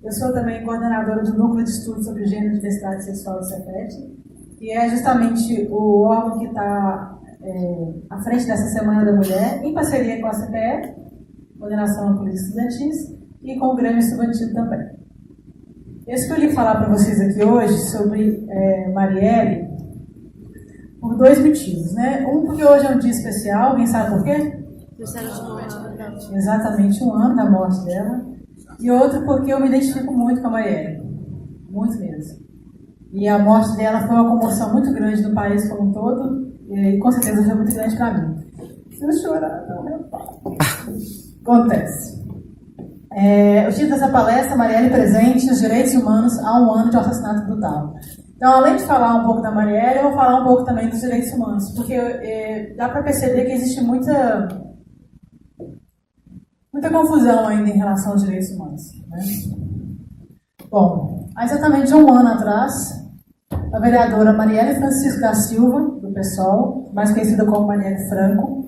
Eu sou também coordenadora do Núcleo de Estudos sobre Gênero e Diversidade Sexual do CEPET, que é justamente o órgão que está à frente dessa Semana da Mulher, em parceria com a CPE, Coordenação de Políticas Estudantis, e com o Grêmio Estudantil também. Eu escolhi falar para vocês aqui hoje sobre Marielle por dois motivos, né? Um, porque hoje é um dia especial, alguém sabe por quê? Exatamente 1 ano da morte dela. E outro, porque eu me identifico muito com a Marielle, muito mesmo. E a morte dela foi uma comoção muito grande no país como um todo, e com certeza foi muito grande para mim. Se eu chorar, não, meu pai. Acontece. O título dessa palestra, Marielle presente nos direitos humanos há 1 ano de um assassinato brutal. Então, além de falar um pouco da Marielle, eu vou falar um pouco também dos direitos humanos, porque dá para perceber que existe muita confusão ainda em relação aos direitos humanos, né? Bom, há exatamente 1 ano atrás, a vereadora Marielle Francisco da Silva, do PSOL, mais conhecida como Marielle Franco,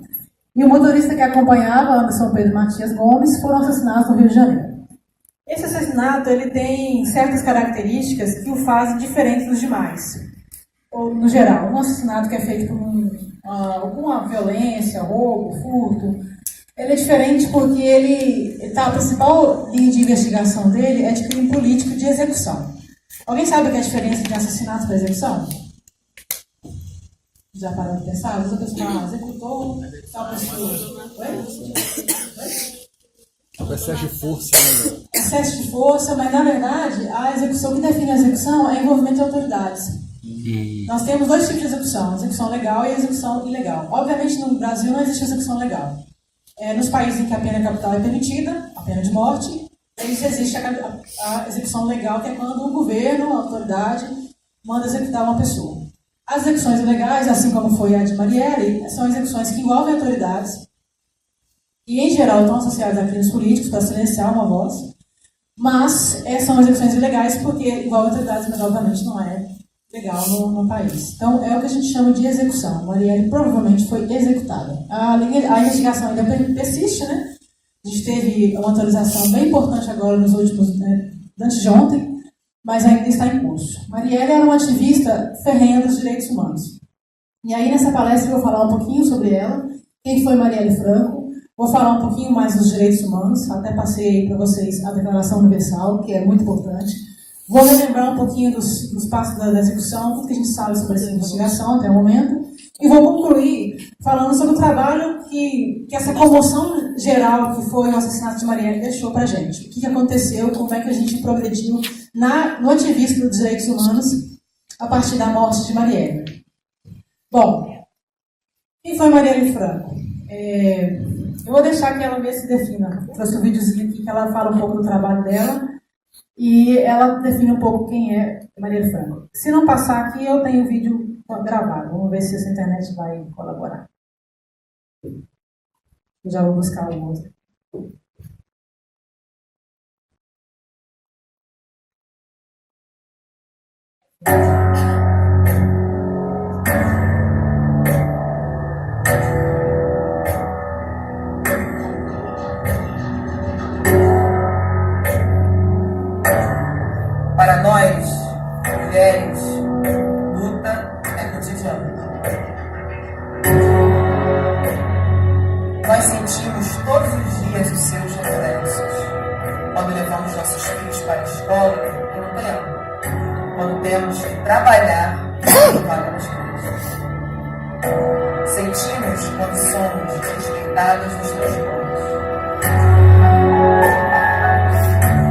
e o motorista que acompanhava, Anderson Pedro Matias Gomes, foram assassinados no Rio de Janeiro. Esse assassinato ele tem certas características que o fazem diferente dos demais. Ou, no geral, um assassinato que é feito por alguma violência, roubo, furto, ele é diferente porque a principal linha de investigação dele é de crime político de execução. Alguém sabe o que é a diferença de assassinato para execução? Já parou de pensar? As outras falam, executou tal pessoa. O excesso de força, né? Excesso de força, mas na verdade, a execução, o que define a execução é envolvimento de autoridades. Nós temos 2 tipos de execução, a execução legal e a execução ilegal. Obviamente, no Brasil não existe execução legal. Nos países em que a pena capital é permitida, a pena de morte, existe a execução legal, que é quando o governo, a autoridade, manda executar uma pessoa. As execuções ilegais, assim como foi a de Marielle, são execuções que envolvem autoridades e, em geral, estão associadas a crimes políticos para silenciar uma voz, mas são execuções ilegais porque envolvem autoridades, mas, obviamente, não é legal no país. Então, é o que a gente chama de execução. Marielle provavelmente foi executada. A investigação ainda persiste, né? A gente teve uma atualização bem importante agora nos últimos, antes de ontem, mas ainda está em curso. Marielle era uma ativista ferrenha dos direitos humanos. E aí, nessa palestra, eu vou falar um pouquinho sobre ela, quem foi Marielle Franco, vou falar um pouquinho mais dos direitos humanos, até passei para vocês a Declaração Universal, que é muito importante. Vou relembrar um pouquinho dos passos da execução, tudo que a gente sabe sobre essa investigação até o momento, e vou concluir falando sobre o trabalho que essa comoção geral que foi o assassinato de Marielle deixou para a gente. O que aconteceu, como é que a gente progrediu no ativismo dos direitos humanos a partir da morte de Marielle. Bom, quem foi Marielle Franco? Eu vou deixar que ela mesma se defina. Trouxe um videozinho aqui que ela fala um pouco do trabalho dela e ela define um pouco quem é Marielle Franco. Se não passar aqui, eu tenho o vídeo gravado. Vamos ver se essa internet vai colaborar. Eu já vou buscar o outro. Para nós, mulheres, luta é cotidiano. Nós sentimos todos os dias os seus reflexos. Quando levamos nossos filhos para a escola e não ganhamos. Quando temos que trabalhar e não pagamos coisas. Sentimos quando somos desrespeitadas nos transportes.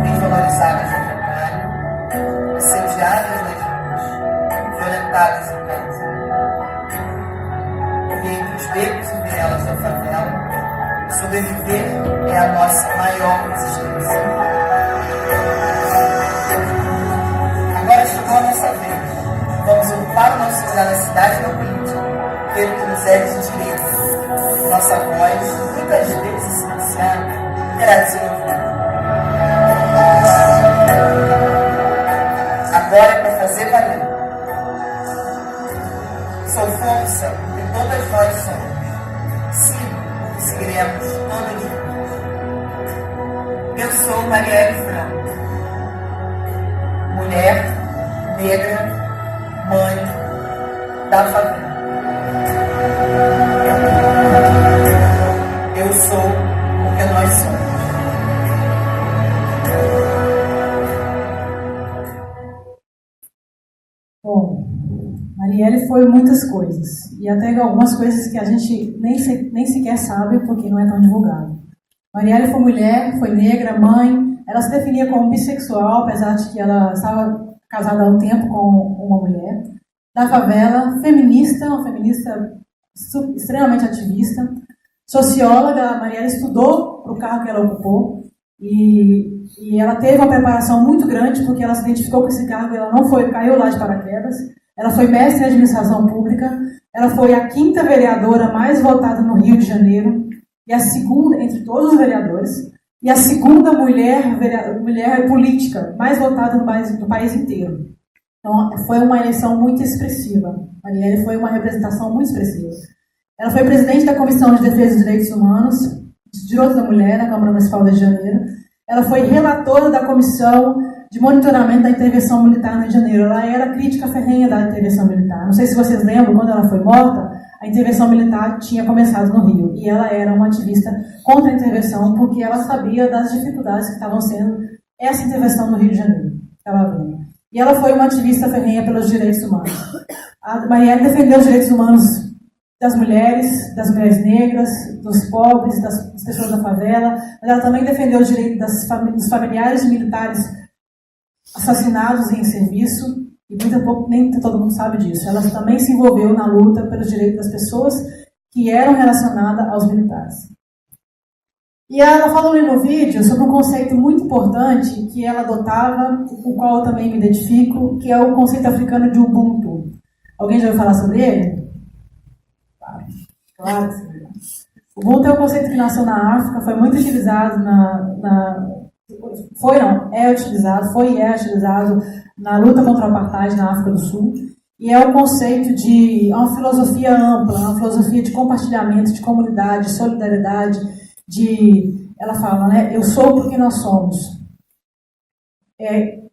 Desvalorizadas no trabalho, assediadas nas ruas, violentadas em casa. E entre os becos e vielas da favela, sobreviver é a nossa maior resistência. Agora chegou a nossa vez. Vamos ocupar o nosso lugar na cidade e na política, pelo que nos é de direito. Nossa voz, muitas vezes silenciada, terá de ser ouvida. Agora é para fazer valer. Sou força que todas nós somos. Sigo e seguiremos todas juntas. Eu sou Marielle Franco. mulher, negra, mãe da favela. Eu sou o que nós somos. Bom, Marielle foi muitas coisas, e até algumas coisas que a gente nem sequer sabe porque não é tão divulgado. Marielle foi mulher, foi negra, mãe, ela se definia como bissexual, apesar de que ela estava casada há um tempo com uma mulher, da favela, feminista, uma feminista extremamente ativista, socióloga. A Marielle estudou para o cargo que ela ocupou, e ela teve uma preparação muito grande, porque ela se identificou com esse cargo, ela não caiu lá de paraquedas. Ela foi mestre em administração pública, ela foi a 5ª vereadora mais votada no Rio de Janeiro, e a segunda, entre todos os vereadores, e a segunda mulher política mais votada no país inteiro. Então, foi uma eleição muito expressiva. Marielle foi uma representação muito expressiva. Ela foi presidente da Comissão de Defesa dos Direitos Humanos, Direitos da Mulher, na Câmara Municipal do Rio de Janeiro. Ela foi relatora da Comissão de Monitoramento da Intervenção Militar no Rio de Janeiro. Ela era crítica ferrenha da intervenção militar. Não sei se vocês lembram, quando ela foi morta, a intervenção militar tinha começado no Rio. E ela era uma ativista contra a intervenção, porque ela sabia das dificuldades que estavam sendo essa intervenção no Rio de Janeiro. E ela foi uma ativista ferrenha pelos direitos humanos. A Marielle defendeu os direitos humanos das mulheres negras, dos pobres, das pessoas da favela, mas ela também defendeu os direitos dos familiares de militares assassinados em serviço, e nem todo mundo sabe disso. Ela também se envolveu na luta pelos direitos das pessoas que eram relacionadas aos militares. E ela falou ali no vídeo sobre um conceito muito importante que ela adotava, com o qual eu também me identifico, que é o conceito africano de Ubuntu. Alguém já ouviu falar sobre ele? Claro que sim. O Ubuntu é um conceito que nasceu na África, foi muito utilizado é utilizado na luta contra o apartheid na África do Sul, e é um conceito é uma filosofia ampla, uma filosofia de compartilhamento, de comunidade, de solidariedade, ela fala, né, eu sou porque nós somos.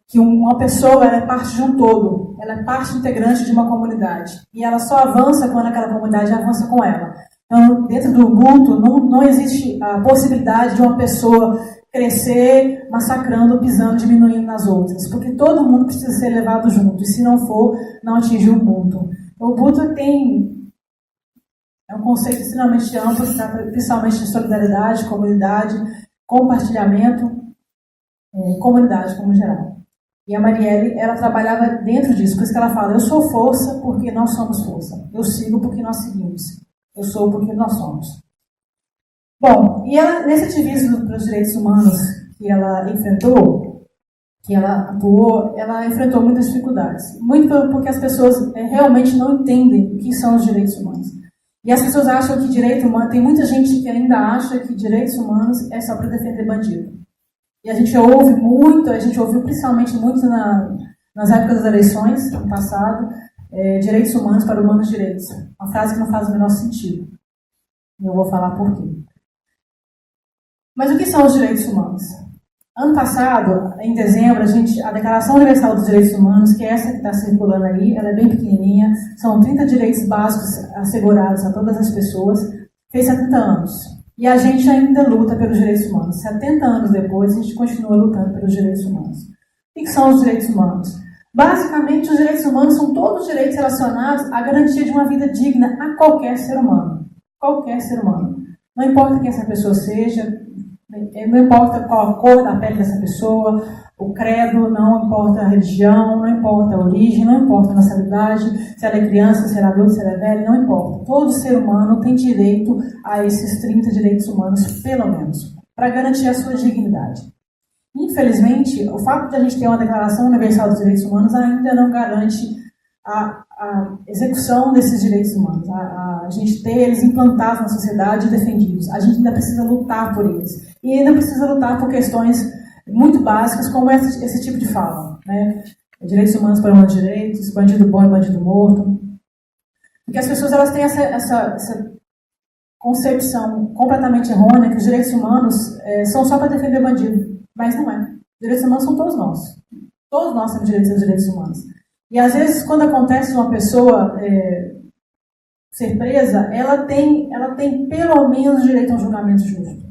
Que uma pessoa ela é parte de um todo, ela é parte integrante de uma comunidade, e ela só avança quando aquela comunidade avança com ela. Então, dentro do Ubuntu, não existe a possibilidade de uma pessoa crescer massacrando, pisando, diminuindo nas outras, porque todo mundo precisa ser levado junto, e se não for, não atinge o Ubuntu. O Ubuntu é um conceito extremamente amplo, que trata principalmente de solidariedade, comunidade, compartilhamento, comunidade como geral. E a Marielle, ela trabalhava dentro disso, por isso que ela fala, eu sou força porque nós somos força, eu sigo porque nós seguimos, eu sou porque nós somos. Bom, e ela, nesse ativismo para os direitos humanos que ela enfrentou, que ela atuou, ela enfrentou muitas dificuldades. Muito porque as pessoas realmente não entendem o que são os direitos humanos. E as pessoas acham que direito humano, tem muita gente que ainda acha que direitos humanos é só para defender bandido. E a gente ouviu principalmente muito nas épocas das eleições, no passado, direitos humanos para humanos direitos. Uma frase que não faz o menor sentido. E eu vou falar por quê. Mas o que são os direitos humanos? Ano passado, em dezembro, a Declaração Universal dos Direitos Humanos, que é essa que está circulando aí, ela é bem pequenininha, são 30 direitos básicos assegurados a todas as pessoas, fez 70 anos. E a gente ainda luta pelos direitos humanos. 70 anos depois, a gente continua lutando pelos direitos humanos. O que são os direitos humanos? Basicamente, os direitos humanos são todos os direitos relacionados à garantia de uma vida digna a qualquer ser humano. Qualquer ser humano. Não importa quem essa pessoa seja, não importa qual a cor da pele dessa pessoa, o credo, não importa a religião, não importa a origem, não importa a nacionalidade, se ela é criança, se ela é adulto, se ela é velha, não importa. Todo ser humano tem direito a esses 30 direitos humanos, pelo menos, para garantir a sua dignidade. Infelizmente, o fato de a gente ter uma Declaração Universal dos Direitos Humanos ainda não garante a execução desses direitos humanos, a gente ter eles implantados na sociedade e defendidos. A gente ainda precisa lutar por eles. E ainda precisa lutar por questões muito básicas, como esse tipo de fala, né? Direitos humanos para humanos direitos, bandido bom e bandido morto. Porque as pessoas elas têm essa concepção completamente errônea que os direitos humanos são só para defender bandido. Mas não é. Os direitos humanos são todos nossos. Todos nós temos direitos aos direitos humanos. E às vezes, quando acontece uma pessoa ser presa, ela tem pelo menos direito a um julgamento justo.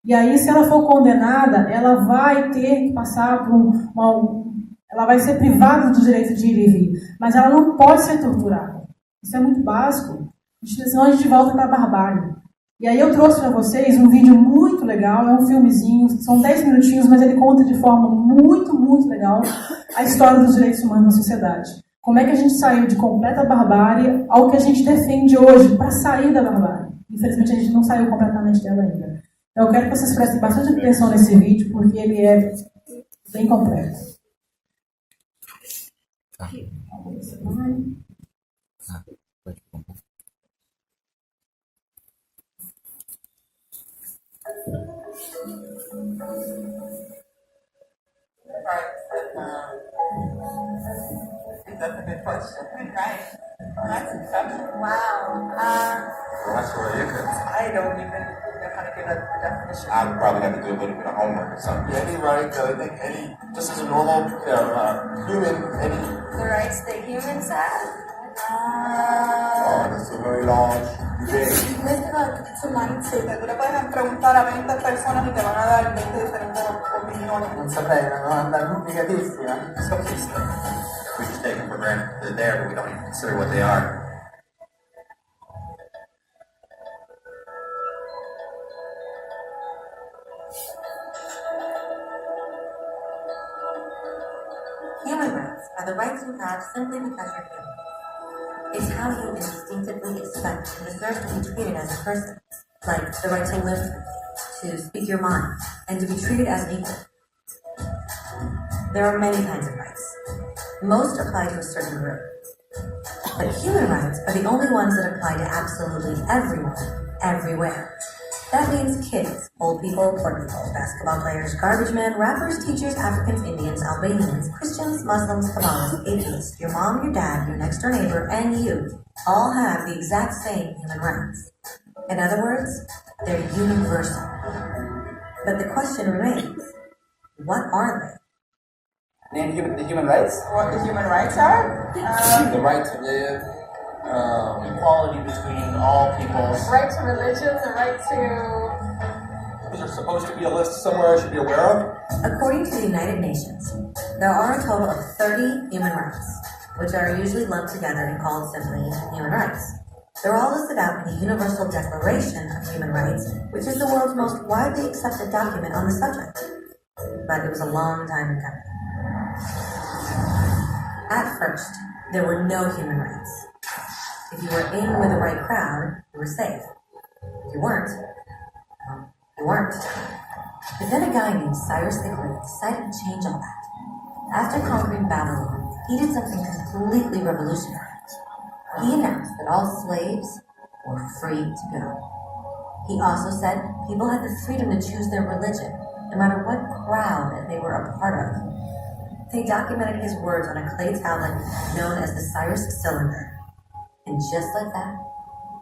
E aí, se ela for condenada, ela vai ter que passar por ela vai ser privada do direito de ir e vir. Mas ela não pode ser torturada. Isso é muito básico. Senão a gente volta para a barbárie. E aí eu trouxe para vocês um vídeo muito legal, é um filmezinho, são 10 minutinhos, mas ele conta de forma muito, muito legal a história dos direitos humanos na sociedade. Como é que a gente saiu de completa barbárie ao que a gente defende hoje para sair da barbárie. Infelizmente a gente não saiu completamente dela ainda. Então eu quero que vocês prestem bastante atenção nesse vídeo, porque ele é bem completo. That's a good question. Right. That's exceptional. Wow. That's what it is. I don't even know how to give a definition. I would probably have to do a little bit of homework or something. Any right, I think just as a normal human, The rights that humans have. that's a very large debate. Sí, te le puedes preguntar a 20 personas y te van a dar 20 diferentes opiniones. Non saprei, no? Andare complicatissima. We just take them for granted that they're there, but we don't even consider what they are. Human rights are the rights you have simply because you're human. It's how you instinctively expect and deserve to be treated as a person, like the right to live freely, to speak your mind, and to be treated as an equal. There are many kinds of rights. Most apply to a certain group. But human rights are the only ones that apply to absolutely everyone, everywhere. That means kids, old people, poor people, basketball players, garbage men, rappers, teachers, Africans, Indians, Albanians, Christians, Muslims, Kabbalists, atheists, your mom, your dad, your next door neighbor, and you all have the exact same human rights. In other words, they're universal. But the question remains, what are they? Name the human rights? What the human rights are? The right to live, equality between all peoples. Right to religion, the right to... Is there supposed to be a list somewhere I should be aware of? According to the United Nations, there are a total of 30 human rights, which are usually lumped together and called simply human rights. They're all listed out in the Universal Declaration of Human Rights, which is the world's most widely accepted document on the subject. But it was a long time in coming. At first, there were no human rights. If you were in with the right crowd, you were safe. If you weren't, well, you weren't. But then a guy named Cyrus the Great decided to change all that. After conquering Babylon, he did something completely revolutionary. He announced that all slaves were free to go. He also said people had the freedom to choose their religion, no matter what crowd they were a part of. They documented his words on a clay tablet known as the Cyrus Cylinder. And just like that,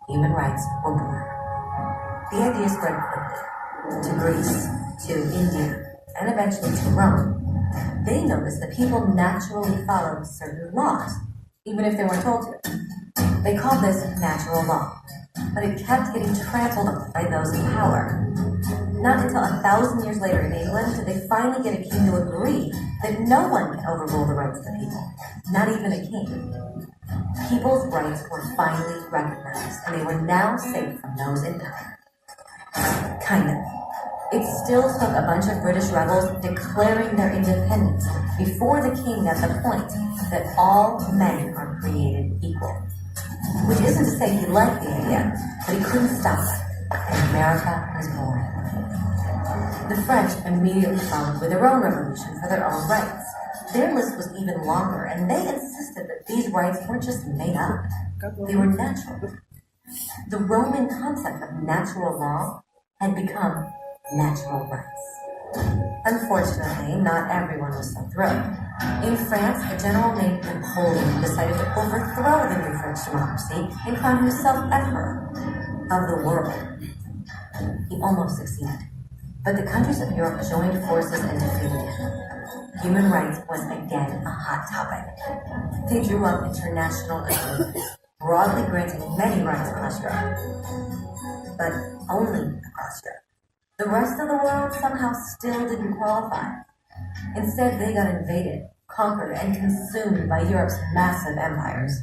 human rights were born. The idea spread quickly to Greece, to India, and eventually to Rome. They noticed that people naturally followed certain laws, even if they weren't told to. They called this natural law, but it kept getting trampled on by those in power. Not until 1,000 years later in England did they finally get a king to agree that no one can overrule the rights of the people, not even a king. People's rights were finally recognized, and they were now safe from those in power. Kind of. It still took a bunch of British rebels declaring their independence before the king got the point that all men are created equal. Which isn't to say he liked the idea, but he couldn't stop it, and America was born. The French immediately followed with their own revolution for their own rights. Their list was even longer, and they insisted that these rights weren't just made up, they were natural. The Roman concept of natural law had become natural rights. Unfortunately, not everyone was so thrilled. In France, a general named Napoleon decided to overthrow the new French democracy and crown himself emperor of the world. He almost succeeded, but the countries of Europe joined forces and defeated him. human rights was again a hot topic. They drew up international agreements, broadly granting many rights across Europe, but only across Europe. The rest of the world somehow still didn't qualify. Instead, they got invaded, conquered, and consumed by Europe's massive empires.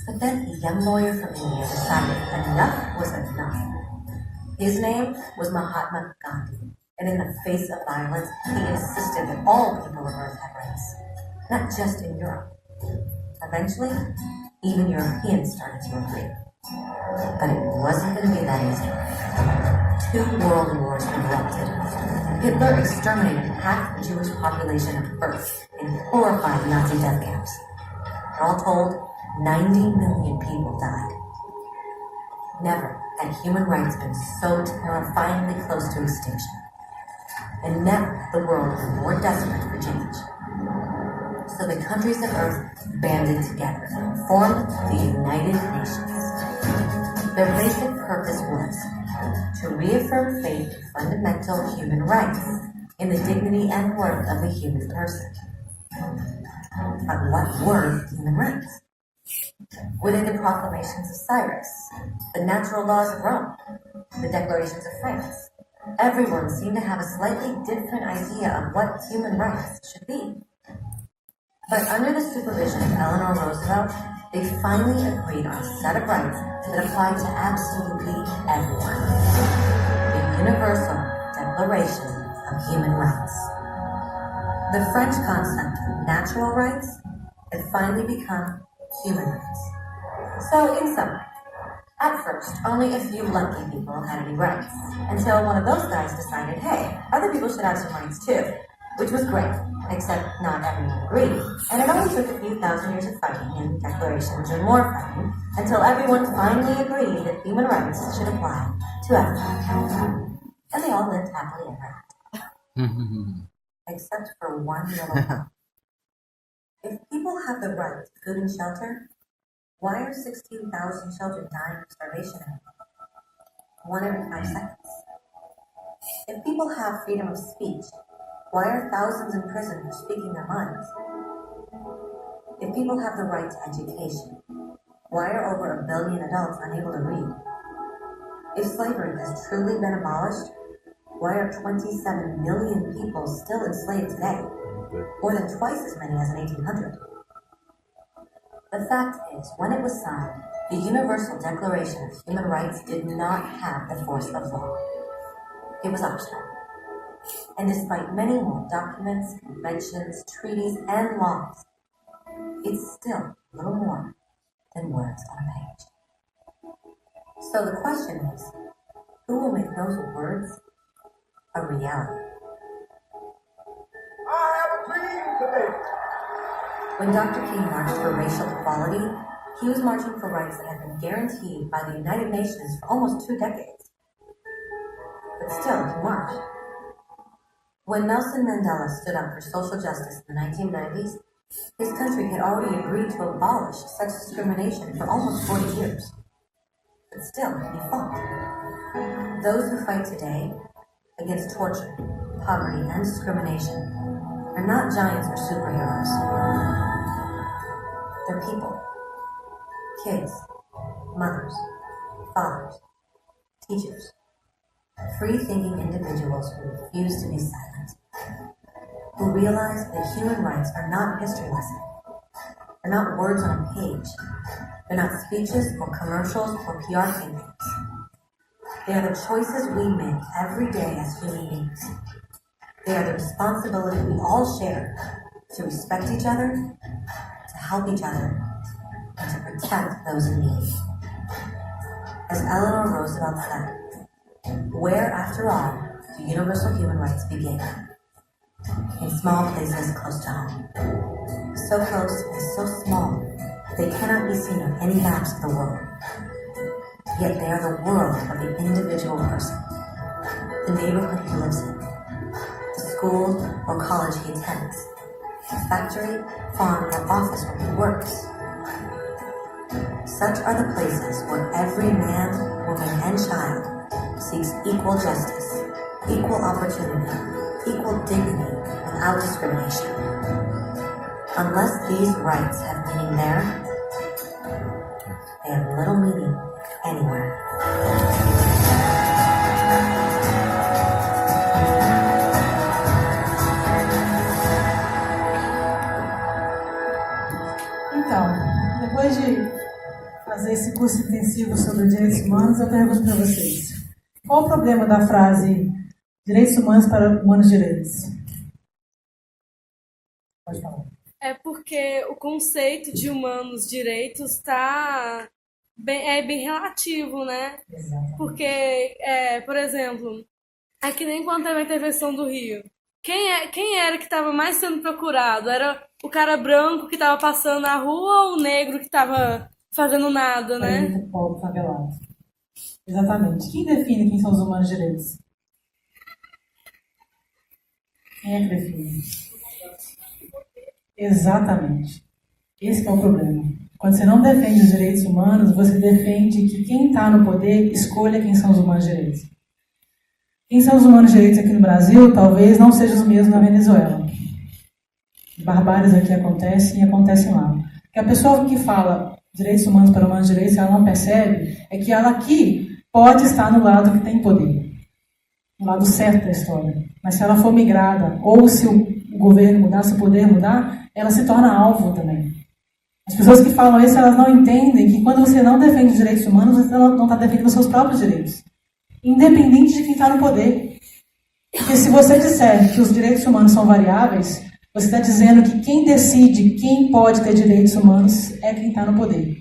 But then a young lawyer from India decided enough was enough. His name was Mahatma Gandhi, and in the face of violence, he insisted that all people of Earth had rights, not just in Europe. Eventually, even Europeans started to agree. But it wasn't going to be that easy. 2 world wars erupted. Hitler exterminated half the Jewish population at birth in horrifying Nazi death camps. All told, 90 million people died. Never had human rights been so terrifyingly close to extinction. And never had the world been more desperate for change. So the countries of Earth banded together, formed the United Nations. Their basic purpose was to reaffirm faith in fundamental human rights, in the dignity and worth of the human person. But what were human rights? Were they the proclamations of Cyrus, the natural laws of Rome, the declarations of France? Everyone seemed to have a slightly different idea of what human rights should be. But under the supervision of Eleanor Roosevelt, they finally agreed on a set of rights that applied to absolutely everyone. The Universal Declaration of Human Rights. The French concept of natural rights had finally become human rights. So, in summary, at first, only a few lucky people had any rights, until one of those guys decided, hey, other people should have some rights too, which was great, except not everyone agreed, and it only took a few thousand years of fighting and declarations and more fighting, until everyone finally agreed that human rights should apply to everyone. And they all lived happily ever after. Except for one little problem. If people have the right to food and shelter, why are 16,000 children dying of starvation every day? 1 every 5 seconds. If people have freedom of speech, why are thousands in prison for speaking their minds? If people have the right to education, why are over 1 billion adults unable to read? If slavery has truly been abolished, why are 27 million people still enslaved today? More than twice as many as in 1800. The fact is, when it was signed, the Universal Declaration of Human Rights did not have the force of law. It was optional. And despite many more documents, conventions, treaties, and laws, it's still little more than words on a page. So the question is, who will make those words a reality? I have a dream today. When Dr. King marched for racial equality, he was marching for rights that had been guaranteed by the United Nations for almost 2 decades. But still, he marched. When Nelson Mandela stood up for social justice in the 1990s, his country had already agreed to abolish sex discrimination for almost 40 years. But still, he fought. Those who fight today against torture, poverty, and discrimination are not giants or superheroes. They're people. Kids, mothers, fathers, teachers. Free-thinking individuals who refuse to be silent. Who realize that human rights are not a history lesson. They're not words on a page. They're not speeches or commercials or PR campaigns. They are the choices we make every day as human beings. They are the responsibility we all share to respect each other, to help each other, and to protect those in need. As Eleanor Roosevelt said, where, after all, do universal human rights begin? In small places close to home. So close and so small, they cannot be seen on any maps of the world. Yet they are the world of the individual person, the neighborhood he lives in, the school or college he attends, the factory, farm, or office where he works. Such are the places where every man, woman, and child seeks equal justice, equal opportunity, equal dignity, and without discrimination. Unless these rights have meaning there, they have little meaning anywhere. Então, depois de fazer esse curso intensivo sobre direitos humanos, eu pergunto para vocês: qual o problema da frase direitos humanos para humanos direitos? Pode falar. É porque o conceito de humanos direitos está bem relativo, né? Exatamente. Porque, por exemplo, é que nem quando teve a intervenção do Rio. Quem era que estava mais sendo procurado? Era o cara branco que estava passando na rua ou o negro que estava fazendo nada, né? O pobre favelado. Exatamente. Quem define quem são os humanos direitos? Quem é que define? Exatamente. Esse é o problema. Quando você não defende os direitos humanos, você defende que quem está no poder escolha quem são os humanos direitos. Quem são os humanos direitos aqui no Brasil, talvez não sejam os mesmos na Venezuela. Barbáries aqui acontecem e acontecem lá. Que a pessoa que fala direitos humanos para humanos direitos, ela não percebe, é que ela aqui pode estar no lado que tem poder, no lado certo da história. Mas se ela for migrada, ou se o governo mudar, se o poder mudar, ela se torna alvo também. As pessoas que falam isso, elas não entendem que quando você não defende os direitos humanos, você não está defendendo os seus próprios direitos, independente de quem está no poder. Porque se você disser que os direitos humanos são variáveis, você está dizendo que quem decide quem pode ter direitos humanos é quem está no poder.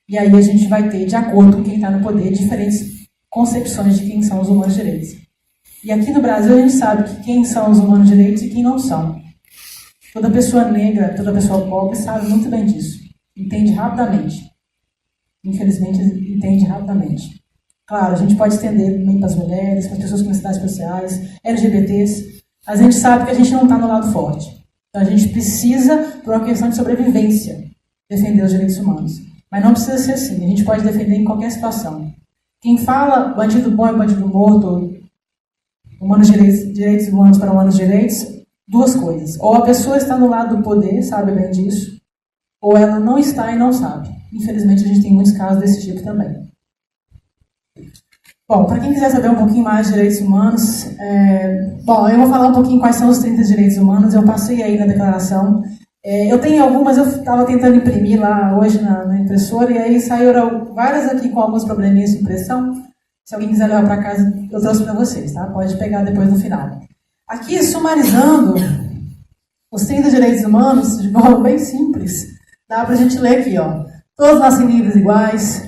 E aí a gente vai ter, de acordo com quem está no poder, diferentes concepções de quem são os humanos direitos. E aqui no Brasil a gente sabe que quem são os humanos direitos e quem não são. Toda pessoa negra, toda pessoa pobre sabe muito bem disso. Entende rapidamente. Infelizmente, entende rapidamente. Claro, a gente pode estender também para as mulheres, para as pessoas com necessidades especiais, LGBTs. A gente sabe que a gente não está no lado forte. Então a gente precisa, por uma questão de sobrevivência, defender os direitos humanos. Mas não precisa ser assim. A gente pode defender em qualquer situação. Quem fala bandido bom e bandido morto, direitos humanos para humanos direitos, duas coisas. Ou a pessoa está no lado do poder, sabe bem disso, ou ela não está e não sabe. Infelizmente, a gente tem muitos casos desse tipo também. Bom, para quem quiser saber um pouquinho mais de direitos humanos, eu vou falar um pouquinho quais são os 30 direitos humanos. Eu passei aí na declaração. Eu tenho algumas, eu estava tentando imprimir lá hoje na impressora, e aí saíram várias aqui com alguns probleminhas de impressão. Se alguém quiser levar para casa, eu trouxe para vocês, tá? Pode pegar depois no final. Aqui, sumarizando os 30 direitos humanos, de forma bem simples, dá para a gente ler aqui, ó. Todos nascem livres e iguais,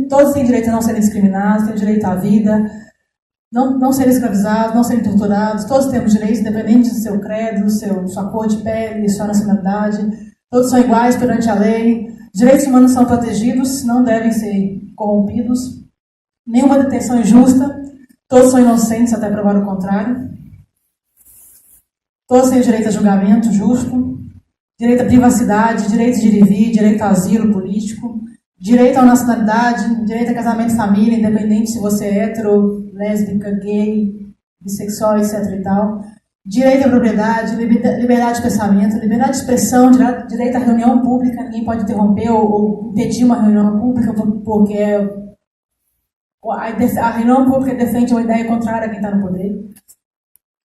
todos têm direito a não serem discriminados, têm direito à vida, não serem escravizados, não serem torturados, todos temos direitos, independente do seu credo, sua cor de pele, sua nacionalidade, todos são iguais perante a lei, direitos humanos são protegidos, não devem ser corrompidos, nenhuma detenção injusta, todos são inocentes até provar o contrário, todos têm direito a julgamento justo, direito à privacidade, direito de ir e vir, direito ao asilo político, direito à nacionalidade, direito a casamento e família, independente se você é hétero, lésbica, gay, bissexual, etc. e tal. Direito à propriedade, liberdade de pensamento, liberdade de expressão, direito à reunião pública, ninguém pode interromper ou impedir uma reunião pública porque a reunião pública defende uma ideia contrária a quem está no poder.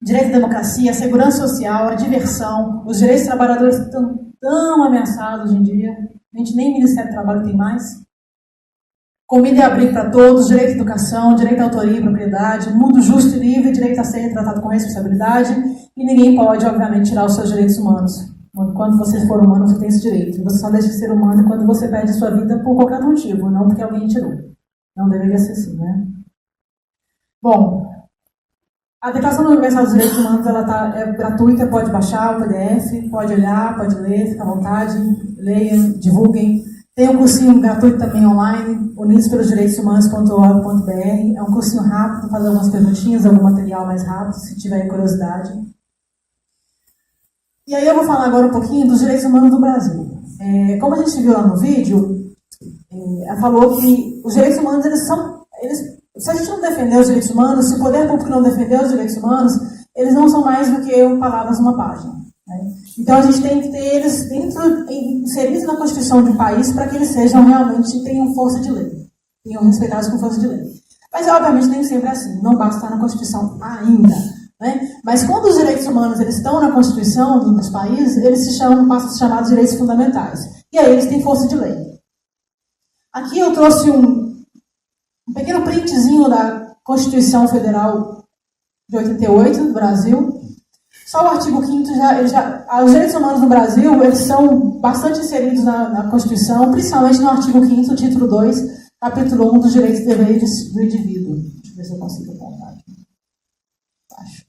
Direito à democracia, segurança social, a diversão, os direitos dos trabalhadores estão tão ameaçados hoje em dia. A gente nem Ministério do Trabalho tem mais. Comida e abrigo para todos, direito à educação, direito à autoria e propriedade, mundo justo e livre, direito a ser tratado com responsabilidade, e ninguém pode, obviamente, tirar os seus direitos humanos. Quando você for humano, você tem esse direito. Você só deixa de ser humano quando você perde a sua vida por qualquer motivo, não porque alguém tirou. Não deveria ser assim, né? Bom, a Declaração Universal dos Direitos Humanos é gratuita, pode baixar o PDF, pode olhar, pode ler, fica à vontade, leiam, divulguem. Tem um cursinho gratuito também online, unidospelos-direitos-humanos.org.br. É um cursinho rápido, fazer algumas perguntinhas, algum material mais rápido, se tiver curiosidade. E aí eu vou falar agora um pouquinho dos direitos humanos do Brasil. Como a gente viu lá no vídeo, ela falou que os direitos humanos, se a gente não defender os direitos humanos, se o poder público não defender os direitos humanos, eles não são mais do que palavras numa página. Né? Então, a gente tem que ter eles inseridos na Constituição de um país para que eles sejam realmente, tenham força de lei, tenham respeitados com força de lei. Mas, obviamente, nem sempre é assim. Não basta estar na Constituição ainda. Né? Mas quando os direitos humanos eles estão na Constituição dos países, eles passam a se chamar de direitos fundamentais. E aí eles têm força de lei. Aqui eu trouxe um pequeno printzinho da Constituição Federal de 88, do Brasil. Só o artigo 5º, os direitos humanos no Brasil, eles são bastante inseridos na Constituição, principalmente no artigo 5º, título 2, capítulo 1 dos direitos e deveres do indivíduo. Deixa eu ver se eu consigo apontar aqui. Acho.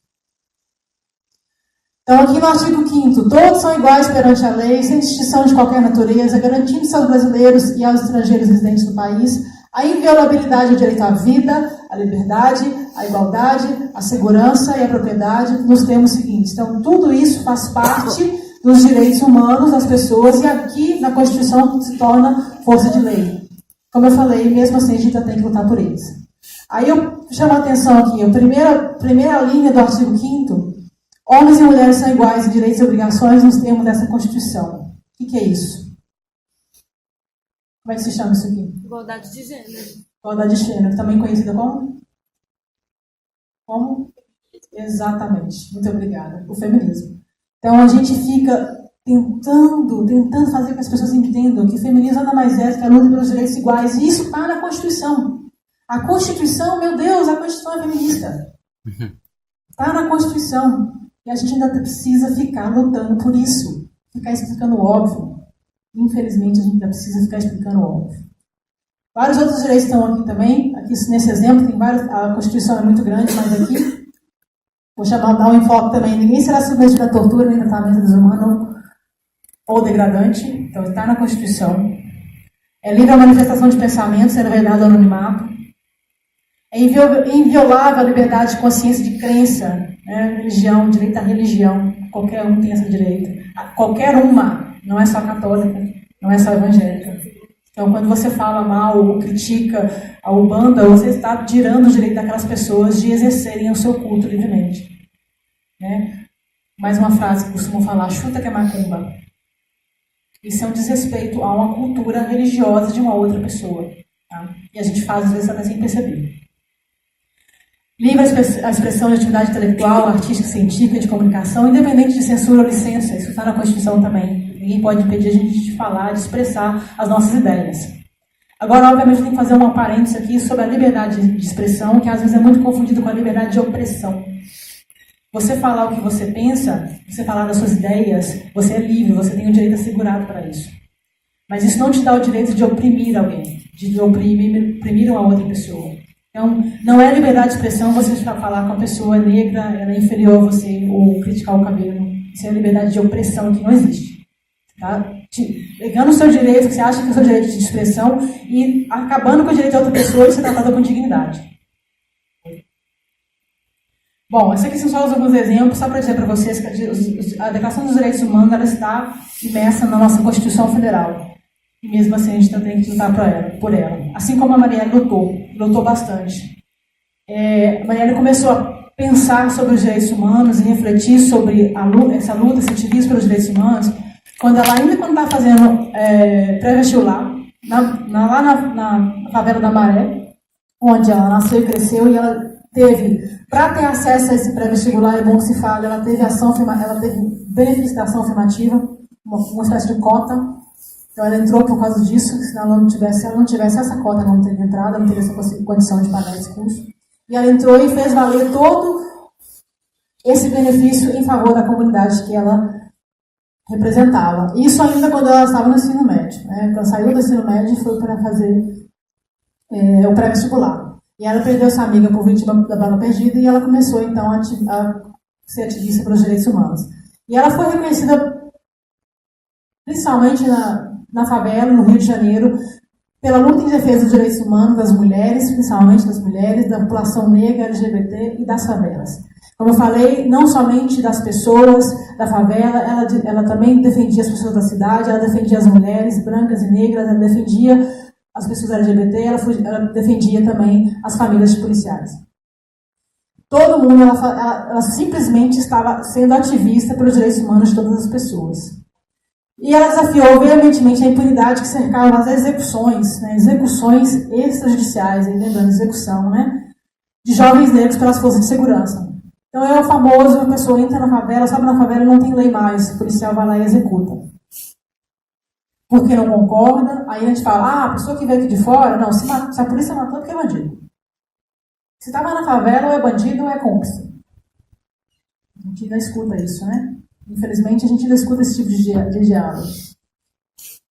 Então, aqui no artigo 5º, todos são iguais perante a lei, sem distinção de qualquer natureza, garantindo-se aos brasileiros e aos estrangeiros residentes no país a inviolabilidade do direito à vida, à liberdade, à igualdade, à segurança e à propriedade, nos termos seguintes. Então, tudo isso faz parte dos direitos humanos das pessoas e aqui na Constituição se torna força de lei. Como eu falei, mesmo assim a gente ainda tem que lutar por eles. Aí eu chamo a atenção aqui, a primeira linha do artigo 5º, homens e mulheres são iguais em direitos e obrigações nos termos dessa Constituição. O que é isso? Como é que se chama isso aqui? Igualdade de gênero. Igualdade de gênero, também conhecida como? Como? Exatamente. Muito obrigada. O feminismo. Então a gente fica tentando fazer com que as pessoas entendam que o feminismo nada mais é que a luta pelos direitos iguais. E isso está na Constituição. A Constituição, meu Deus, a Constituição é feminista. Está na Constituição. E a gente ainda precisa ficar lutando por isso. Ficar explicando o óbvio. Infelizmente, a gente ainda precisa ficar explicando o óbvio. Vários outros direitos estão aqui também. Aqui, nesse exemplo, tem vários. A Constituição é muito grande, mas aqui vou dar um enfoque também. Ninguém será submetido à tortura, nem tratamento desumano ou degradante. Então, está na Constituição. É livre a manifestação de pensamentos, sendo vedado ao anonimato. É inviolável a liberdade de consciência, de crença, né? Religião, direito à religião. Qualquer um tem esse direito. Qualquer uma, não é só católica, não é só evangélica. Então, quando você fala mal ou critica a Umbanda, você está tirando o direito daquelas pessoas de exercerem o seu culto livremente. Né? Mais uma frase que costumam falar, chuta que é macumba. Isso é um desrespeito a uma cultura religiosa de uma outra pessoa. Tá? E a gente faz, às vezes, até sem perceber. Livre a expressão de atividade intelectual, artística, científica, de comunicação, independente de censura ou licença. Isso está na Constituição também. Ninguém pode impedir a gente de falar, de expressar as nossas ideias. Agora, obviamente, tem que fazer uma parêntese aqui sobre a liberdade de expressão, que às vezes é muito confundido com a liberdade de opressão. Você falar o que você pensa, você falar das suas ideias, você é livre, você tem o direito assegurado para isso. Mas isso não te dá o direito de oprimir alguém, de oprimir uma outra pessoa. Então, não é liberdade de expressão você falar com a pessoa negra, ela é inferior a você, ou criticar o cabelo. Isso é liberdade de opressão que não existe. Tá? Pegando o seu direito, que você acha que é o seu direito de expressão, e acabando com o direito de outra pessoa e ser tratada com dignidade. Bom, esses aqui são só alguns exemplos, só para dizer para vocês que a Declaração dos Direitos Humanos ela está imersa na nossa Constituição Federal. E mesmo assim a gente tem que lutar por ela. Assim como a Marielle lutou bastante. A Marielle começou a pensar sobre os direitos humanos e refletir sobre essa luta, esse ativismo pelos direitos humanos, quando estava fazendo pré-vestibular, lá na favela da Maré, onde ela nasceu e cresceu, e ela teve, para ter acesso a esse pré-vestibular, é bom que se fale, ela teve benefício da ação afirmativa, uma espécie de cota. Então ela entrou por causa disso, se ela não tivesse essa cota, ela não teria entrado, não teria essa condição de pagar esse curso. E ela entrou e fez valer todo esse benefício em favor da comunidade que ela representava. Isso ainda quando ela estava no ensino médio. Né? Ela saiu do ensino médio e foi para fazer o pré-vestibular. E ela perdeu essa amiga por vítima da bala perdida e ela começou então a ser ativista pelos direitos humanos. E ela foi reconhecida principalmente na favela, no Rio de Janeiro, pela luta em defesa dos direitos humanos das mulheres, principalmente das mulheres, da população negra, LGBT e das favelas. Como eu falei, não somente das pessoas da favela, ela também defendia as pessoas da cidade, ela defendia as mulheres brancas e negras, ela defendia as pessoas LGBT, ela defendia também as famílias de policiais. Todo mundo, ela simplesmente estava sendo ativista pelos direitos humanos de todas as pessoas. E ela desafiou veementemente a impunidade que cercava as execuções, né, execuções extrajudiciais, aí lembrando, execução, né, de jovens negros pelas forças de segurança. Então é o famoso, a pessoa entra na favela, sobe na favela e não tem lei mais, o policial vai lá e executa. Porque não concorda, aí a gente fala, a pessoa que veio aqui de fora, não, se a polícia matou, porque é bandido. Se estava na favela, ou é bandido ou é cúmplice. A gente ainda escuta isso, né? Infelizmente, a gente ainda escuta esse tipo de diálogo.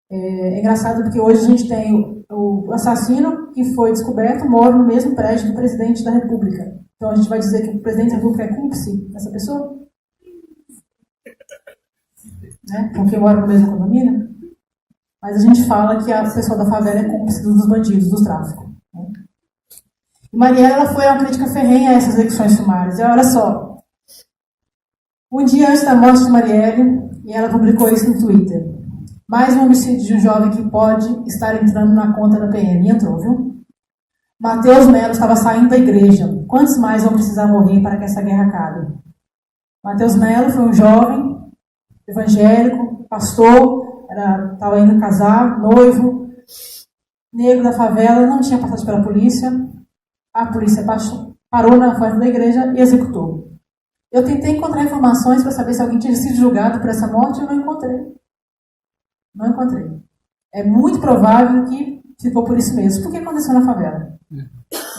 É engraçado porque hoje a gente tem o assassino que foi descoberto, mora no mesmo prédio do presidente da República. Então a gente vai dizer que o presidente da República é cúmplice dessa pessoa? Né? Porque mora no mesmo condomínio? Mas a gente fala que a pessoa da favela é cúmplice dos bandidos, do tráfico. Né? E Marielle, ela foi uma crítica ferrenha a essas execuções sumárias. E olha só, um dia antes da morte de Marielle, e ela publicou isso no Twitter, mais um homicídio de um jovem que pode estar entrando na conta da PM. E entrou, viu? Matheus Melo estava saindo da igreja. Quantos mais vão precisar morrer para que essa guerra acabe? Matheus Melo foi um jovem evangélico, pastor, estava indo casar, noivo, negro da favela, não tinha passado pela polícia. A polícia parou na porta da igreja e executou. Eu tentei encontrar informações para saber se alguém tinha sido julgado por essa morte e eu não encontrei. Não encontrei. É muito provável que ficou por isso mesmo. Por que aconteceu na favela?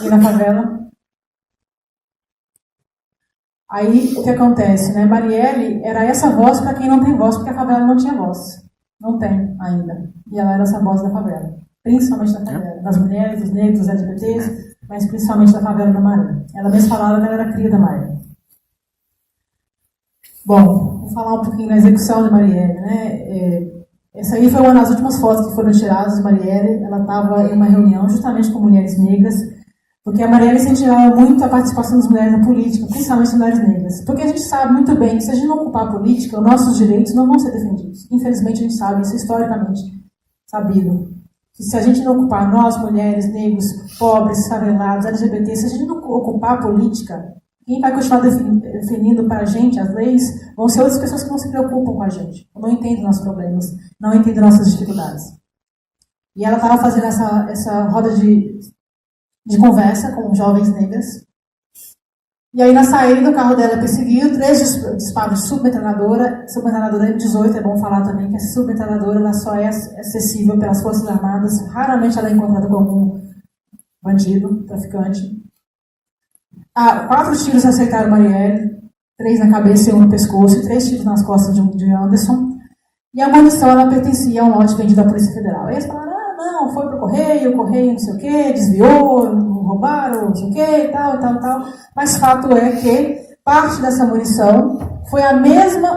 E na favela... Aí, o que acontece, né? Marielle era essa voz para quem não tem voz, porque a favela não tinha voz. Não tem ainda. E ela era essa voz da favela. Principalmente da favela. Das mulheres, dos negros, dos LGBTs, mas principalmente da favela da Maré. Ela mesma falava que ela era cria da Maré. Bom, vou falar um pouquinho da execução de Marielle, né? Essa aí foi uma das últimas fotos que foram tiradas de Marielle. Ela estava em uma reunião justamente com mulheres negras, porque a Marielle incentivava muito a participação das mulheres na política, principalmente das mulheres negras. Porque a gente sabe muito bem que se a gente não ocupar a política, os nossos direitos não vão ser defendidos. Infelizmente, a gente sabe isso historicamente sabido. Que se a gente não ocupar, nós, mulheres, negros, pobres, favelados, LGBT, se a gente não ocupar a política, quem vai continuar definindo para a gente as leis vão ser outras pessoas que não se preocupam com a gente, não entendem nossos problemas, não entendem nossas dificuldades. E ela estava fazendo essa roda de conversa com jovens negras. E aí, na saída, o carro dela perseguiu 3 disparos de submetralhadora. Submetralhadora M18, é bom falar também que essa submetralhadora ela só é acessível pelas Forças Armadas. Raramente ela é encontrada com algum bandido, traficante. 4 tiros acertaram Marielle, 3 na cabeça e 1 no pescoço, e 3 tiros nas costas de Anderson. E a munição ela pertencia a um lote vendido à Polícia Federal. Aí eles falaram, não, foi pro correio não sei o quê, desviou, roubaram, não sei o quê, tal. Mas fato é que parte dessa munição foi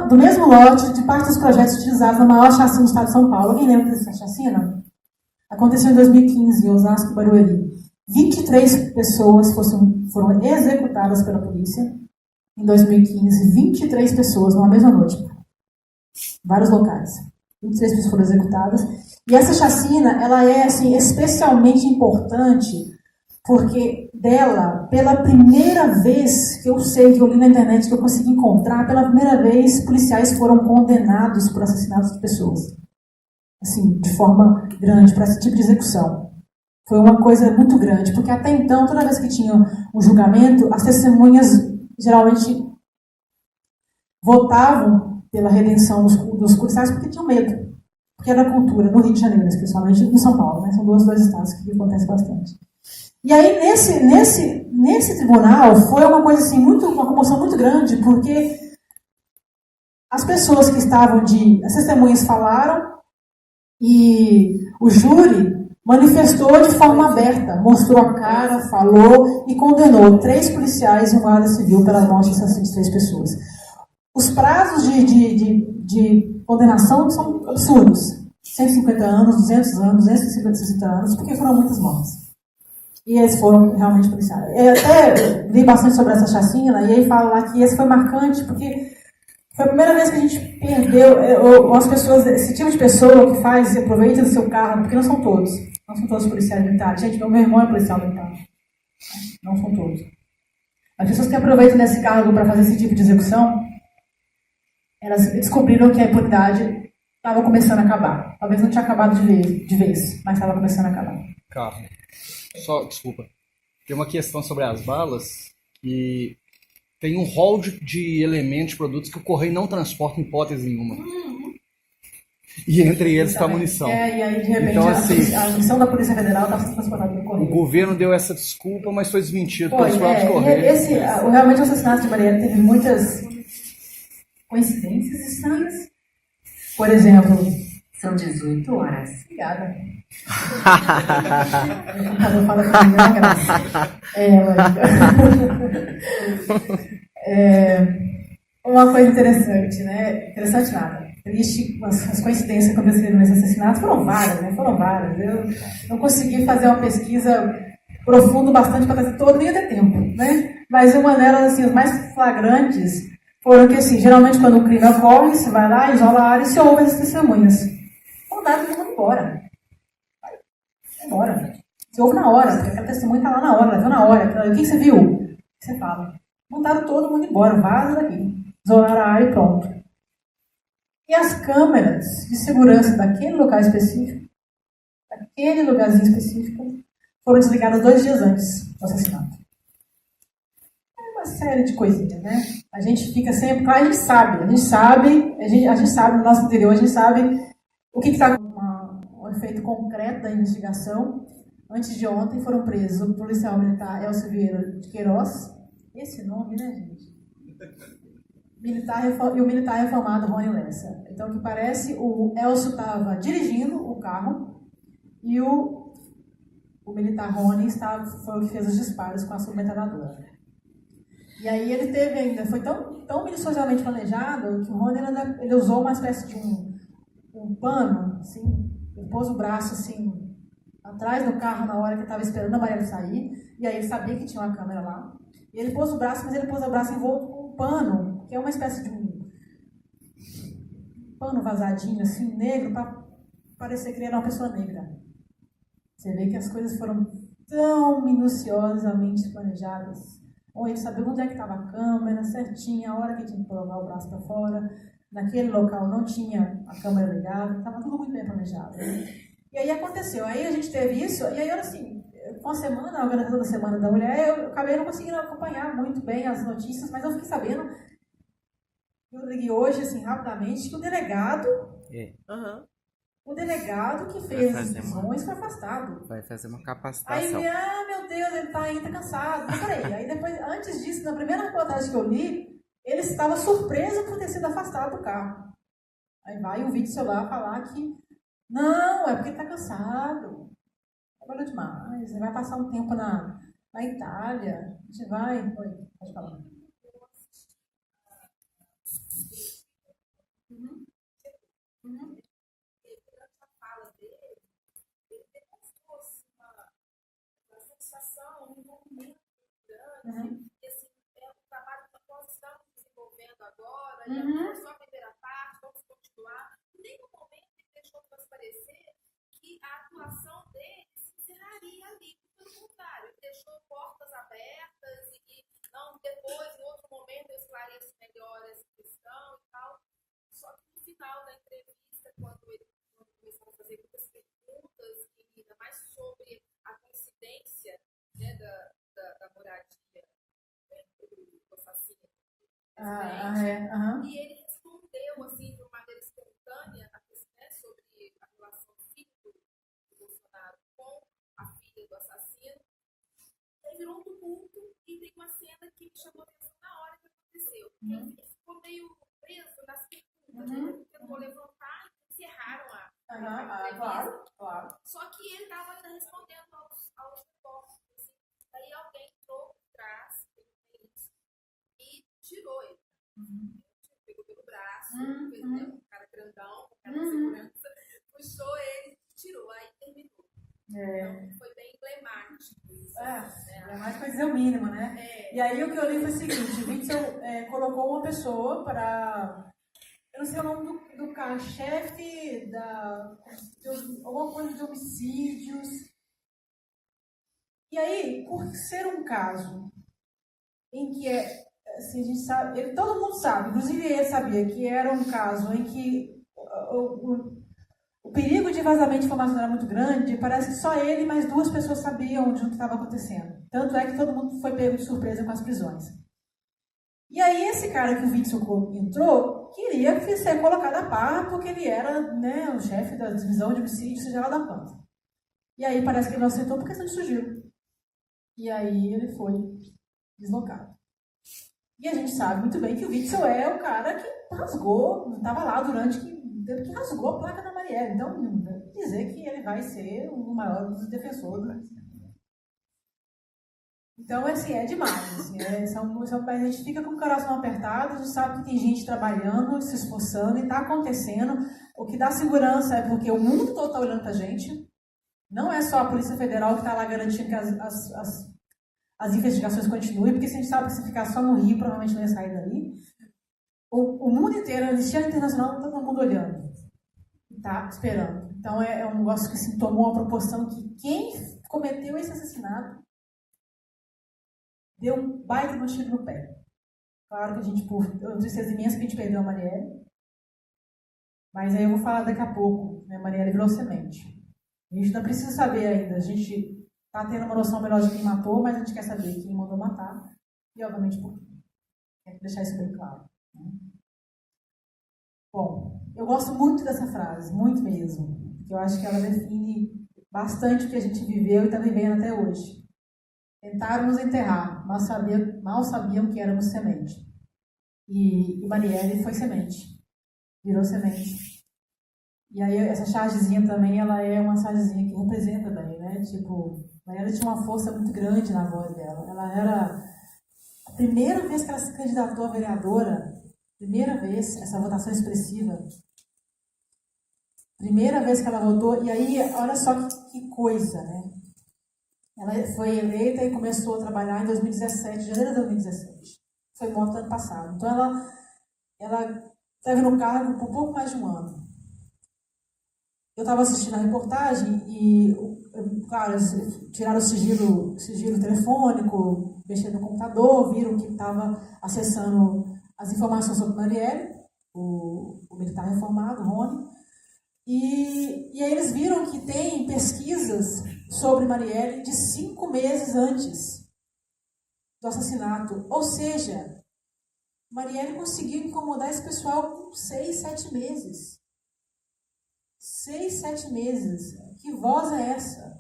do mesmo lote de parte dos projetos utilizados na maior chacina do estado de São Paulo. Alguém lembra dessa chacina? Aconteceu em 2015, em Osasco, Barueri. 23 pessoas foram executadas pela polícia em 2015. 23 pessoas numa mesma noite. Vários locais. 23 pessoas foram executadas. E essa chacina, ela é assim, especialmente importante porque dela, pela primeira vez que eu sei, que eu li na internet, que eu consegui encontrar, pela primeira vez, policiais foram condenados por assassinatos de pessoas. Assim, de forma grande, para esse tipo de execução. Foi uma coisa muito grande, porque até então, toda vez que tinha um julgamento, as testemunhas geralmente votavam pela redenção dos policiais porque tinham medo. Porque era a cultura, no Rio de Janeiro, principalmente em São Paulo, né? São dois estados que acontece bastante. E aí, nesse tribunal, foi uma coisa assim, uma comoção muito grande, porque as pessoas que estavam as testemunhas falaram e o júri manifestou de forma aberta, mostrou a cara, falou e condenou 3 policiais e um guarda civil pelas mortes de 3 pessoas. Os prazos de condenação são absurdos. 150 anos, 200 anos, 250 anos, porque foram muitas mortes. E eles foram realmente policiais. Eu até li bastante sobre essa chacina, e aí fala lá que esse foi marcante, porque foi a primeira vez que a gente perdeu as pessoas, esse tipo de pessoa que faz e aproveita do seu carro, porque não são todos policiais militares. Gente, meu irmão é policial militar. Não são todos. As pessoas que aproveitam desse cargo para fazer esse tipo de execução, elas descobriram que a impunidade estava começando a acabar. Talvez não tinha acabado de vez, mas estava começando a acabar. Carro. Só, desculpa. Tem uma questão sobre as balas que tem um rol de elementos, de produtos que o Correio não transporta em hipótese nenhuma. E entre eles está a munição. E aí, de repente, então, assim, a missão da Polícia Federal está sendo transportada pelo Correio. O governo deu essa desculpa, mas foi desmentido pelos próprios Correios. Realmente o assassinato de Marielle teve muitas coincidências estranhas. Por exemplo... São 18 horas. Obrigada. O computador fala pra mim, não é graça. Uma coisa interessante, né? Interessante nada. Triste, as coincidências que aconteceram nesse assassinato foram várias, né? Foram várias. Eu não consegui fazer uma pesquisa profunda bastante para trazer todo, nem ia ter tempo, né? Mas uma delas, assim, as mais flagrantes foram que, assim, geralmente quando o crime ocorre, você vai lá, isola a área e se ouve as testemunhas. Não dá para todo mundo embora. Vai embora. Você ouve na hora, porque aquela testemunha está lá na hora, ela viu na hora. O que você viu? Você fala. Mandaram todo mundo embora, vaza daqui. Isolaram a área e pronto. E as câmeras de segurança daquele local específico, daquele lugarzinho específico, foram desligadas 2 dias antes do assassinato. É uma série de coisinhas, né? A gente fica sempre... Claro, a gente sabe, no nosso interior, a gente sabe o que está um efeito concreto da investigação. Antes de ontem foram presos o policial militar Elcio Vieira de Queiroz. Esse nome, né, gente? E o militar reformado Rony Lessa. Então, o que parece, o Elcio estava dirigindo o carro e o militar Rony foi o que fez os disparos com a submetralhadora. E aí ele teve ainda, foi tão minuciosamente planejado que o Rony ele usou uma espécie de um pano, assim, ele pôs o braço assim, atrás do carro na hora que ele estava esperando a Marielle sair, e aí ele sabia que tinha uma câmera lá. E ele pôs o braço, mas ele pôs o braço envolto com um pano, que é uma espécie de um pano vazadinho, assim, negro, para parecer que ele era uma pessoa negra. Você vê que as coisas foram tão minuciosamente planejadas. Ou ele sabia onde é que estava a câmera, certinho, a hora que tinha que colocar o braço para fora. Naquele local não tinha a câmera ligada, estava tudo muito bem planejado. Né? E aí aconteceu. Aí a gente teve isso, e aí, assim, com a semana, a organização da Semana da Mulher, eu acabei não conseguindo acompanhar muito bem as notícias, mas eu fiquei sabendo, eu liguei hoje, assim, rapidamente, que o delegado que fez as prisões foi afastado. Vai fazer uma capacitação. Aí, meu Deus, ele tá ainda cansado. Mas peraí, aí depois, antes disso, na primeira reportagem que eu li, ele estava surpreso por ter sido afastado do carro. Aí vai o vídeo celular falar que não, é porque ele tá cansado. Trabalhou demais, ele vai passar um tempo na Itália. A gente vai. Oi, pode falar. Um envolvimento grande, e assim, é um trabalho que nós estamos desenvolvendo agora, e é só a primeira parte, vamos continuar. Em nenhum momento ele deixou transparecer que a atuação dele se encerraria ali. Pelo contrário, ele deixou portas abertas e não, depois, em outro momento, eu esclareço melhor essa questão e tal. Só que no final da entrevista, quando ele começou a fazer muitas perguntas, e ainda mais sobre a coincidência, né, da moradia, né, do assassino. E ele respondeu assim, de uma maneira espontânea, né, sobre a relação do filho do Bolsonaro com a filha do assassino. Aí virou um tumulto e tem uma cena que me chamou a atenção na hora que aconteceu. Ele ficou meio preso nas perguntas, ele tentou levantar e encerraram a entrevista. Claro. Só que ele estava respondendo aos repórteres. Aí alguém entrou por trás e tirou ele. Pegou pelo braço, fez, né, um cara grandão, um cara de segurança, puxou ele e tirou. Aí terminou. Então foi bem emblemático isso. É mais para dizer o mínimo, né? E aí o que eu li foi o seguinte: o Witzel colocou uma pessoa para... Eu não sei o nome do cara, chefe de alguma coisa de homicídios. E aí, por ser um caso em que assim, a gente sabe, todo mundo sabe, inclusive ele sabia que era um caso em que o perigo de vazamento de informação era muito grande, parece que só ele e mais 2 pessoas sabiam de o que estava acontecendo. Tanto é que todo mundo foi pego de surpresa com as prisões. E aí esse cara que o Witzel entrou, queria ser colocado a par, porque ele era, né, o chefe da divisão de homicídio, seja lá da quanto. E aí parece que ele não aceitou por questão de sigilo. E aí ele foi deslocado. E a gente sabe muito bem que o Witzel é o cara que rasgou, estava lá durante que rasgou a placa da Marielle. Então, dizer que ele vai ser o maior dos defensores. Então, assim, é demais. Assim, a gente fica com o coração apertado, a gente sabe que tem gente trabalhando, se esforçando, e está acontecendo. O que dá segurança é porque o mundo todo está olhando para a gente. Não é só a Polícia Federal que está lá garantindo que as investigações continuem, porque se a gente sabe que se ficar só no Rio, provavelmente não ia sair dali. O mundo inteiro, a Anistia Internacional, todo mundo olhando. Está esperando. Então, é um negócio que se tomou uma proporção que quem cometeu esse assassinato deu um baita no tiro no pé. Claro que a gente, por tristeza imensa, que a gente perdeu a Marielle. Mas aí eu vou falar daqui a pouco. Né? A Marielle virou semente. A gente não precisa saber ainda. A gente está tendo uma noção melhor de quem matou, mas a gente quer saber quem mandou matar. E, obviamente, por quê. Quero deixar isso bem claro. Né? Bom, eu gosto muito dessa frase, muito mesmo. Porque eu acho que ela define bastante o que a gente viveu e está vivendo até hoje. Tentaram nos enterrar, mal sabiam que éramos semente. E Marielle foi semente. Virou semente. E aí essa chargezinha também, ela é uma chargezinha que representa bem, né? Tipo, Marielle tinha uma força muito grande na voz dela. Ela era... A primeira vez que ela se candidatou a vereadora, primeira vez, essa votação expressiva, primeira vez que ela votou, e aí, olha só que coisa, né? Ela foi eleita e começou a trabalhar em 2017, janeiro de 2017. Foi morta ano passado. Então, ela esteve no cargo por pouco mais de um ano. Eu estava assistindo a reportagem e, claro, tiraram o sigilo telefônico, mexendo no computador, viram que estava acessando as informações sobre Marielle, o militar reformado, Rony. E aí eles viram que tem pesquisas sobre Marielle de 5 meses antes do assassinato. Ou seja, Marielle conseguiu incomodar esse pessoal com 6, 7 meses. 6, 7 meses. Que voz é essa?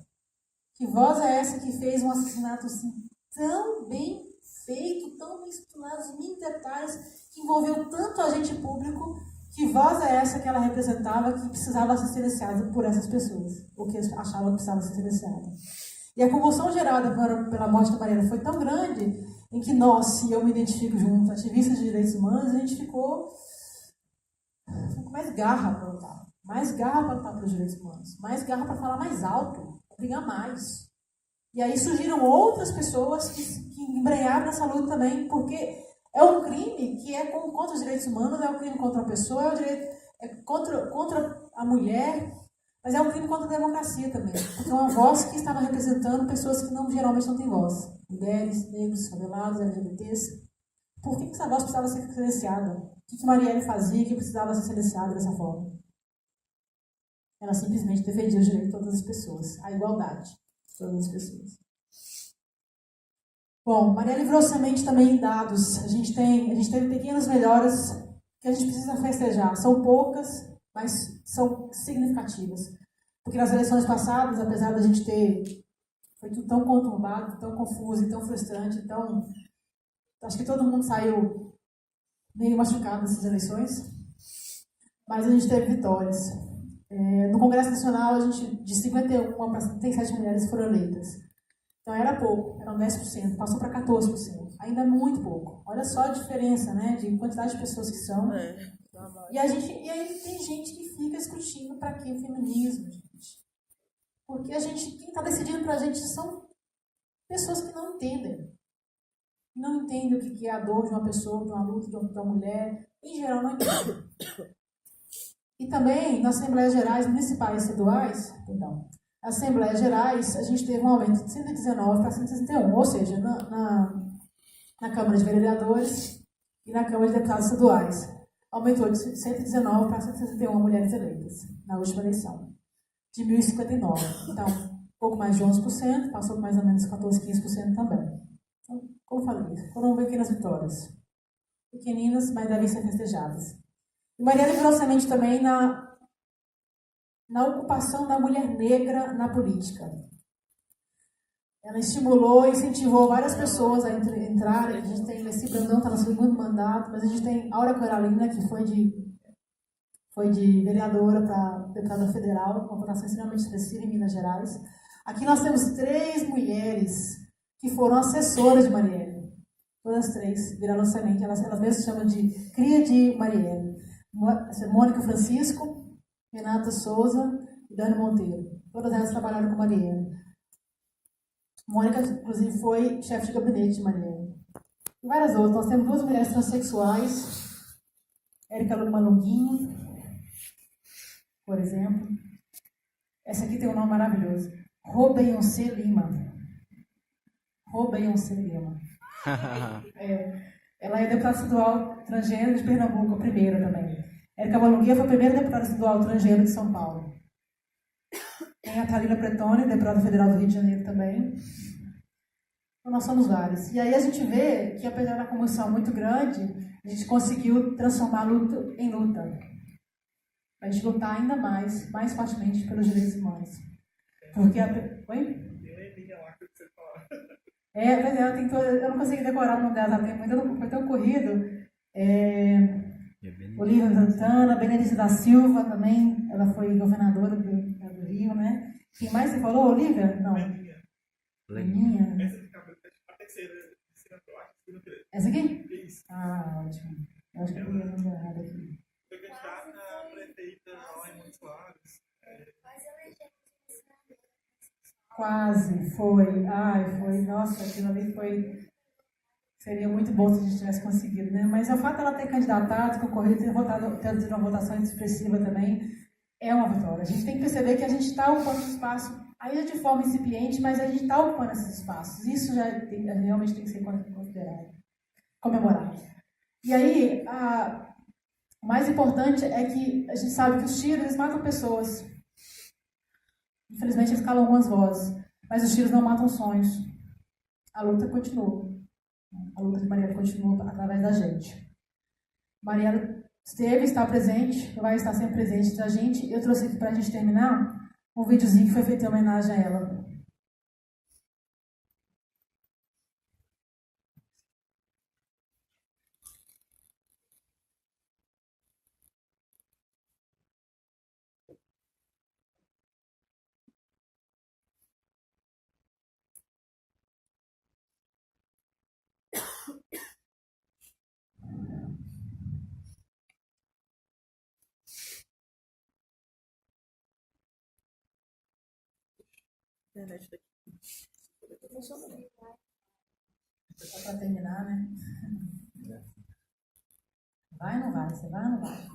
Que voz é essa que fez um assassinato assim tão bem feito, tão bem estruturado, em mil detalhes, que envolveu tanto agente público? Que voz é essa que ela representava que precisava ser silenciada por essas pessoas? Ou que achavam que precisava ser silenciada? E a comoção gerada pela morte da Marielle foi tão grande em que nós, e eu me identifico junto, ativistas de direitos humanos, a gente ficou com mais garra para lutar. Mais garra para lutar pelos direitos humanos. Mais garra para falar mais alto, para brigar mais. E aí surgiram outras pessoas que embrenharam nessa luta também, porque é um crime que é contra os direitos humanos, é um crime contra a pessoa, é contra a mulher, mas é um crime contra a democracia também. Porque é uma voz que estava representando pessoas que geralmente não têm voz. Mulheres, negros, favelados, LGBTs. Por que essa voz precisava ser silenciada? O que Marielle fazia que precisava ser silenciada dessa forma? Ela simplesmente defendia o direito de todas as pessoas, a igualdade de todas as pessoas. Bom, Marielle virou semente também em dados. A gente teve pequenas melhoras que a gente precisa festejar. São poucas, mas são significativas. Porque nas eleições passadas, apesar da gente foi tudo tão conturbado, tão confuso e tão frustrante, acho que todo mundo saiu meio machucado nessas eleições, mas a gente teve vitórias. No Congresso Nacional, de 51 para 77 mulheres foram eleitas. Então era pouco, eram 10%, passou para 14%. Ainda é muito pouco. Olha só a diferença, né, de quantidade de pessoas que são. E aí tem gente que fica discutindo para que o feminismo, gente. Porque quem está decidindo para a gente são pessoas que não entendem. Não entendem o que é a dor de uma pessoa, de uma luta, de uma mulher. Em geral, não entendem. E também, nas Assembleias Gerais Municipais e Estaduais, Assembleias Gerais, a gente teve um aumento de 119 para 161, ou seja, na na Câmara de Vereadores e na Câmara de Deputados Estaduais. Aumentou de 119 para 161 mulheres eleitas na última eleição, de 1.059. Então, pouco mais de 11%, passou por mais ou menos 14, 15% também. Então, como falei, foram pequenas vitórias. Pequeninas, mas devem ser festejadas. E Marielle virou semente também na ocupação da mulher negra na política. Ela estimulou e incentivou várias pessoas a entrarem. A gente tem Leci Brandão, está no segundo mandato, mas a gente tem Aura Coralina, que foi de vereadora para deputada federal, uma votação extremamente expressiva em Minas Gerais. Aqui nós temos 3 mulheres que foram assessoras de Marielle. Todas 3 viraram semente, elas mesmas chamam de cria de Marielle. Mônica Francisco, Renata Souza e Dani Monteiro. Todas elas trabalharam com Marielle. Mônica, inclusive, foi chefe de gabinete de Marielle. E várias outras. Nós temos 2 mulheres transexuais. Érica Malunguinho, por exemplo. Essa aqui tem um nome maravilhoso. Beyoncé Lima. Beyoncé Lima. Ela é deputada estadual transgênero de Pernambuco, a primeira também. Érica Malunguinha foi a primeira deputada estadual transgênero de São Paulo. Tem a Thalila Pretoni, deputada federal do Rio de Janeiro também. Então, nós somos vários. E aí a gente vê que, apesar da comoção muito grande, a gente conseguiu transformar a luta em luta. Para a gente lutar ainda mais fortemente pelos direitos humanos. Porque Oi? Eu não consegui decorar o nome dela, foi tão corrido. Olívia Santana, Benedita da Silva também, ela foi governadora do Rio, né? Quem mais você falou, Olívia? Não. Leninha. Essa aqui? Ah, ótimo. Eu acho que eu ia mandar errado aqui. Foi candidata a prefeita lá em Montes Claros. Quase, foi. Ai, foi. Nossa, aquilo ali foi... Seria muito bom se a gente tivesse conseguido, né? Mas o fato dela ter candidatado, concorrido, ter tido uma votação expressiva também, é uma vitória. A gente tem que perceber que a gente está ocupando espaço, ainda de forma incipiente, mas a gente está ocupando esses espaços. Isso realmente tem que ser considerado, comemorado. E aí, o mais importante é que a gente sabe que os tiros, eles matam pessoas. Infelizmente, eles calam algumas vozes, mas os tiros não matam sonhos. A luta continua. A luta de Marielle continua através da gente. Marielle está presente, vai estar sempre presente entre a gente. Eu trouxe aqui para a gente terminar um videozinho que foi feito em homenagem a ela. Só para terminar, né? Vai ou não vai? Você vai ou não vai?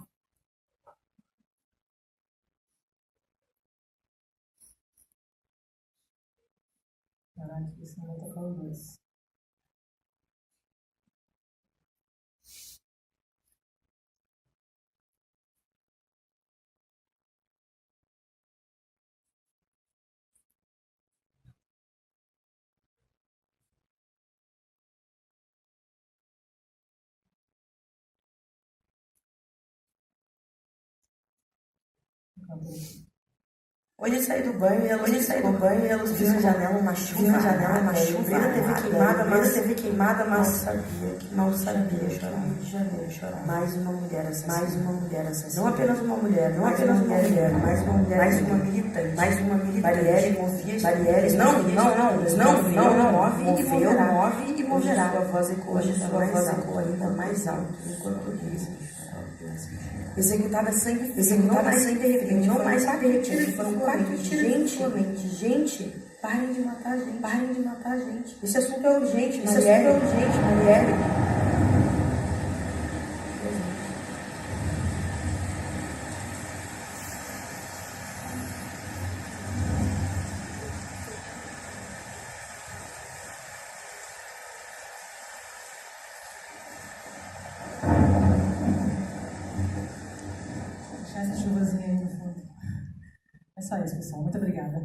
Caralho, isso não vai tocar o 2. Hoje eu saí do banho e ela viu a janela uma chuva, veio a TV queimada, mal sabia chorar. Rio de Janeiro, chorar. Mais uma mulher assassinada. Não apenas uma mulher, mais uma militante. Marielle move e moverá. Hoje sua voz ecoa ainda mais alto enquanto diz. Executada sem repente, não mais repetidas, foram 4 tiros. Gente, parem de matar a gente. Esse assunto é urgente, Marielle. chuvazinha aí no fundo. É só isso, pessoal. Muito obrigada.